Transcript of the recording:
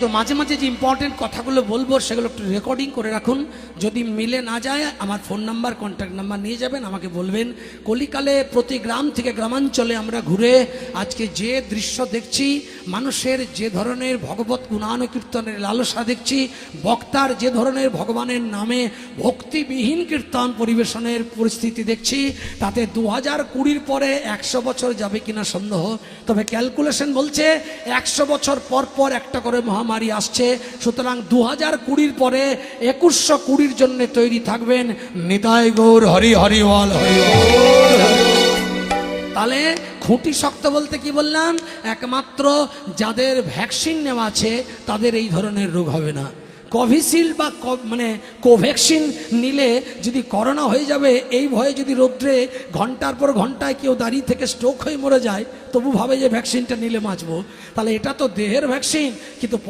কিন্তু মাঝে মাঝে যে ইম্পর্টেন্ট কথাগুলো বলবো সেগুলো একটু রেকর্ডিং করে রাখুন। যদি মিলে না যায় আমার ফোন নাম্বার, কন্ট্যাক্ট নাম্বার নিয়ে যাবেন, আমাকে বলবেন। কলিকালে প্রতি গ্রাম থেকে গ্রামাঞ্চলে আমরা ঘুরে আজকে যে দৃশ্য দেখছি, মানুষের যে ধরনের ভগবত গুণান কীর্তনের লালসা দেখছি, বক্তার যে ধরনের ভগবানের নামে ভক্তিবিহীন কীর্তন পরিবেশনের পরিস্থিতি দেখছি, তাতে 2020 পরে 100 বছর যাবে কিনা সন্দেহ। তবে ক্যালকুলেশন বলছে 100 বছর পর পর একটা করে মহামারী আসছে। সুতরাং 2020 পরে 2120 জন্য তৈরি থাকবেন। নিতাই গৌর হরি হরি বল হরি বল। তাহলে খুঁটি শক্ত বলতে কি বললাম? একমাত্র যাদের ভ্যাকসিন নেওয়া আছে তাদের এই ধরনের রোগ হবে না। কোভিশিল্ড বা মানে কোভ্যাক্সিন নিলে যদি করোনা হয়ে যাবে এই ভয়ে যদি রৌদ্রে ঘন্টার পর ঘন্টায় কেউ দাঁড়িয়ে থেকে স্ট্রোক হয়ে মরে যায়, তবু ভাবে যে ভ্যাকসিনটা নিলে বাঁচবো। তাহলে এটা তো দেহের ভ্যাকসিন, কিন্তু